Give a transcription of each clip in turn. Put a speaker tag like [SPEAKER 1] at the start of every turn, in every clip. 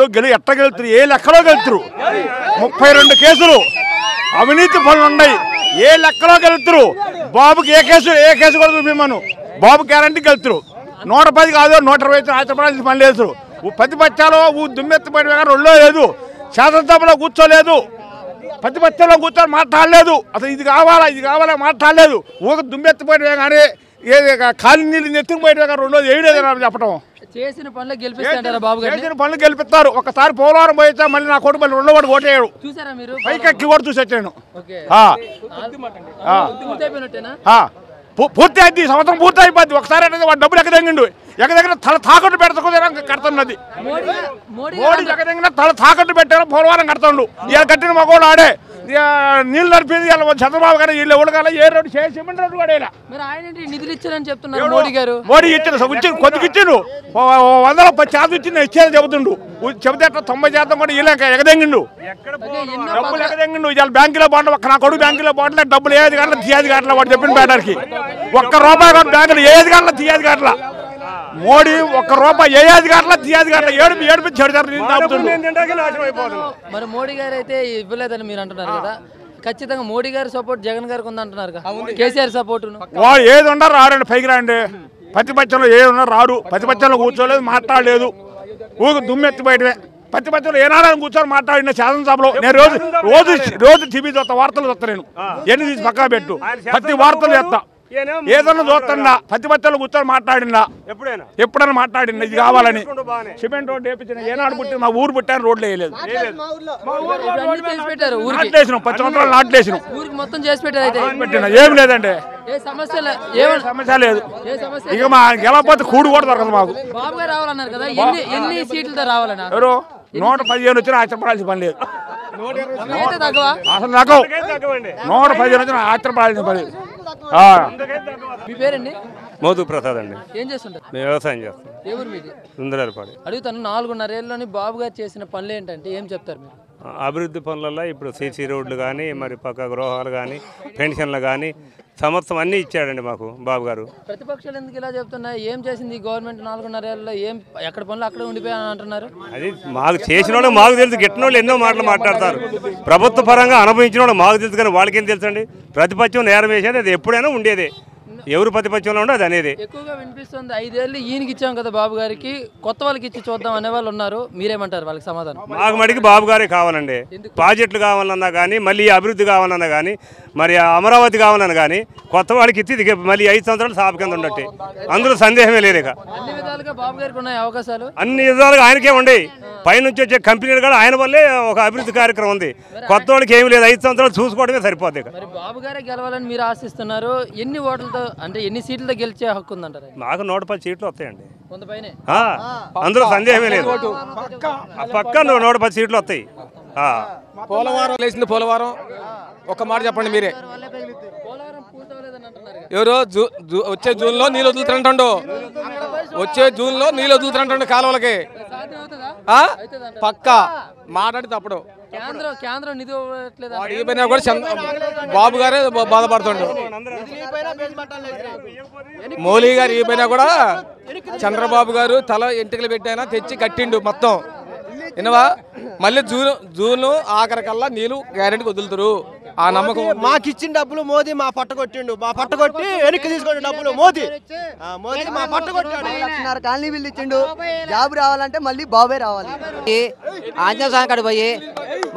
[SPEAKER 1] ఉన్నాడు ఎట్ట గెలుతురు ఏ లెక్కలో గెలుతురు 32 కేసులు అవినీతి పనులు ఉన్నాయి ఏ లెక్కలో గెలుతురు బాబుకి ఏ కేసు కూడా చూపిమ్మను బాబు గ్యారంటీ గెలుతురు 110 కాదు 120 ఆచపడాల్సిన పని లేదు ప్రతిపక్షాలు దుమ్మెత్తిపడి రెండో లేదు శాసనసభలో కూర్చోలేదు ప్రతిపక్షంలో కూర్చొని మాట్లాడలేదు అసలు ఇది కావాలా మాట్లాడలేదు ఊక దుమ్మెత్తిపోయే కానీ ఖాళీ నీళ్ళు నెత్తిపోయే కానీ రెండోది వేయలేదు చెప్పడం
[SPEAKER 2] చేసిన పనులు గెలిపిస్తారంటారా బాబు గారు
[SPEAKER 1] చేసిన పనులు గెలిపిస్తారు ఒకసారి పోలవరం పోయితే మళ్ళీ నా కొడుకు మళ్ళీ రెండో వాడు ఓటేయడు
[SPEAKER 2] చూసారా మీరు
[SPEAKER 1] పైకెక్కి కూడా చూసి వచ్చాను పూర్తి అయింది సంవత్సరం పూర్తి అయిపోద్ది ఒకసారి అంటే వాడు డబ్బులు ఎక్కదెంగిండు ఎక్కదెంగిన తల తాకట్టు పెడతా కడుతున్నది మోడీ ఎక్కదెంగిన తల తాకట్టు పెట్టారు పోలవరం కడతాడు ఇవాళ కట్టిన మగోడు ఆడే నీళ్ళు నడిపేది చంద్రబాబు గారు వీళ్ళు ఎవరు ఏ రోడ్డు సిమెంట్ రోడ్డు కూడా
[SPEAKER 2] నిధులు ఇచ్చారని చెప్తున్నారు మోడీ గారు
[SPEAKER 1] మోడీ ఇచ్చిన కొద్దిగా ఇచ్చిండు 110% ఇచ్చింది ఇచ్చేది చెబుతుండు చెబితే 90% కూడా వీళ్ళక ఎగదెంగిండు డబ్బులు ఎగదెంగిండు ఇవాళ బ్యాంకులో బాండ్ నా కొడుకు బ్యాంకులో బాండ్లే డబ్బులు ఏది కాట్లా తీయేది కాట్లా వాడు చెప్పిన బ్యాటర్కి ₹1 కూడా బ్యాంకులు ఏది కాట్లా తీయేది కాట్లా మోడీ ₹1 ఏది కాట్లా తీయేది కాట్లా ఏడుపు
[SPEAKER 2] మరి మోడీ గారు అయితే ఇవ్వలేదని మీరు అంటున్నారు కదా ఖచ్చితంగా మోడీ గారి సపోర్ట్ జగన్ గారికి ఉందంటున్నారు కేసీఆర్ సపోర్ట్
[SPEAKER 1] వాడు ఏది ఉండరు రాడండి పైకి రాండి ప్రతిపక్షంలో ఏది ఉన్నారు రాడు ప్రతిపక్షంలో కూర్చోలేదు మాట్లాడలేదు ఊరు దుమ్మెత్తి బయటమే ప్రతిపక్షంలో ఏనాడని కూర్చొని మాట్లాడిన శాసనసభలో నేను రోజు టీవీ చూస్తా వార్తలు చూస్తా నేను ఎన్ని తీసి పక్కా పెట్టు ప్రతి వార్తలు చేస్తా ఏదన్నా చూస్తున్నా ప్రతిపక్షాలు కూర్చొని మాట్లాడినా ఎప్పుడైనా మాట్లాడినా ఇది కావాలని సిమెంట్ రోడ్డు వేపించిన ఏనాడు పుట్టి మా ఊరు పుట్టాను రోడ్లు వేయలేదు నాట్లేసినాం 10 సంవత్సరాలు నాట్లేసినాం పెట్టిన ఏమి లేదండి సమస్య లేదు ఇక మా గెలకపోతే కూడు కూడా దొరకదు మాకు ఎవరు 115 వచ్చినా ఆశ్చర్యపడాల్సిన పని లేదు అసలు నాకు 115 వచ్చినా ఆశ్చర్యపడాల్సిన పని లేదు
[SPEAKER 2] మీ పేరండి
[SPEAKER 3] మోదు ప్రసాద్ అండి
[SPEAKER 2] ఏం చేస్తుంటారు
[SPEAKER 3] మేము వ్యవసాయం చేస్తాం
[SPEAKER 2] ఎవరు మీది
[SPEAKER 3] సుందరపాడు
[SPEAKER 2] అడుగుతాను 4.5 ఏళ్ళలోని బాబు గారు చేసిన పనులు ఏంటంటే ఏం చెప్తారు మీరు
[SPEAKER 3] అభివృద్ధి పనులలో ఇప్పుడు సీసీ రోడ్లు కానీ మరి పక్క గృహాలు కానీ పెన్షన్లు కానీ సంవత్సరం అన్నీ ఇచ్చాడండి మాకు బాబు గారు
[SPEAKER 2] ప్రతిపక్షాలు ఎందుకు ఇలా చెప్తున్నాయి ఏం చేసింది గవర్నమెంట్ 4.5 ఏళ్ళలో ఏం ఎక్కడ పనులు అక్కడ ఉండిపోయాయని అంటున్నారు
[SPEAKER 3] అది మాకు చేసిన వాళ్ళు మాకు తెలుసు గిట్టిన వాళ్ళు ఎన్నో మాటలు మాట్లాడతారు ప్రభుత్వ పరంగా అనుభవించిన వాళ్ళు మాకు తెలుసు కానీ వాళ్ళకేం తెలుసండి ప్రతిపక్షం నేరం వేసేది అది ఎప్పుడైనా ఉండేదే ఎవరు ప్రతిపక్షంలో ఉండో అది అనేది
[SPEAKER 2] ఎక్కువగా వినిపిస్తుంది 5 ఏళ్ళు ఈయనకి ఇచ్చాం కదా బాబు గారికి కొత్త వాళ్ళకి ఇచ్చి చూద్దాం అనే వాళ్ళు ఉన్నారు మీరేమంటారు వాళ్ళకి సమాధానం
[SPEAKER 3] మాకు మటుకు బాబు గారే కావాలండి ప్రాజెక్టులు కావాలన్నా కానీ మళ్ళీ అభివృద్ధి కావాలన్నా కానీ మరి అమరావతి కావాలన్నా కానీ కొత్త వాళ్ళకి ఇచ్చి మళ్ళీ 5 సంవత్సరాలు సాపు కింద ఉండట్టే అందులో సందేహమే లేదు ఇక
[SPEAKER 2] అన్ని విధాలుగా బాబు గారికి ఉన్నాయి అవకాశాలు
[SPEAKER 3] అన్ని విధాలుగా ఆయనకే ఉండేవి పైనుంచి వచ్చే కంపెనీలు కూడా ఆయన వల్లే ఒక అభివృద్ధి కార్యక్రమం ఉంది కొత్త వాళ్ళకి ఏమి లేదు 5 సంవత్సరాలు చూసుకోవడమే సరిపోద్ది
[SPEAKER 2] మరి బాబు గారే గెలవాలని మీరు ఆశిస్తున్నారు ఎన్ని ఓట్లతో అంటే ఎన్ని సీట్లతో గెలిచే హక్కు ఉందంటారు
[SPEAKER 3] మాకు 110 సీట్లు వస్తాయండి
[SPEAKER 2] కొంతపైనే
[SPEAKER 3] అందులో సందేహమే లేదు పక్క 110 సీట్లు వస్తాయి
[SPEAKER 4] పోలవరం లేచింది పోలవరం ఒక మాట చెప్పండి మీరే ఎవరో వచ్చే జూన్లో నీళ్ళు వదులుతుంటండు కాలువలకి పక్క మాట్లాడి తప్పుడు
[SPEAKER 2] కేంద్రం నిధి
[SPEAKER 4] ఇవ్వకపోయినా కూడా బాబు గారే బాధపడుతుండు మోలీ గారు ఇవ్వకపోయినా కూడా చంద్రబాబు గారు తల ఎంటికలు పెట్టైనా తెచ్చి కట్టిండు మొత్తం వినవా మళ్ళీ జూన్ ఆఖరికల్లా నీళ్ళు గ్యారెంటీ వదులుతారు ఆ నమ్మకం
[SPEAKER 5] మాకు ఇచ్చిన డబ్బులు మోదీ మా పట్ట కొట్టిండు మా పట్ట కొట్టి వెనక్కి తీసుకోండి డబ్బులు మోదీ మా పట్ట కొట్టాడు
[SPEAKER 6] కాలనీ బిల్లు ఇచ్చిండు జాబ్ రావాలంటే మళ్ళీ బాబే రావాలి ఆంజనేయ స్వామి కాడికి పోయి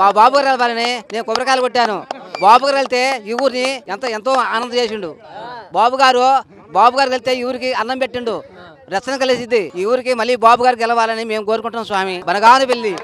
[SPEAKER 6] మా బాబు గారు వెళ్ళాలని నేను కొబ్బరికాయలు కొట్టాను బాబు గారు వెళ్తే ఈ ఊరిని ఎంతో ఆనందం చేసిండు బాబు గారు వెళ్తే ఈ ఊరికి అన్నం పెట్టిండు రచన కలిసిద్ది ఈ ఊరికి మళ్ళీ బాబు గారు గెలవాలని మేము కోరుకుంటున్నాం స్వామి బనగాను వెళ్ళి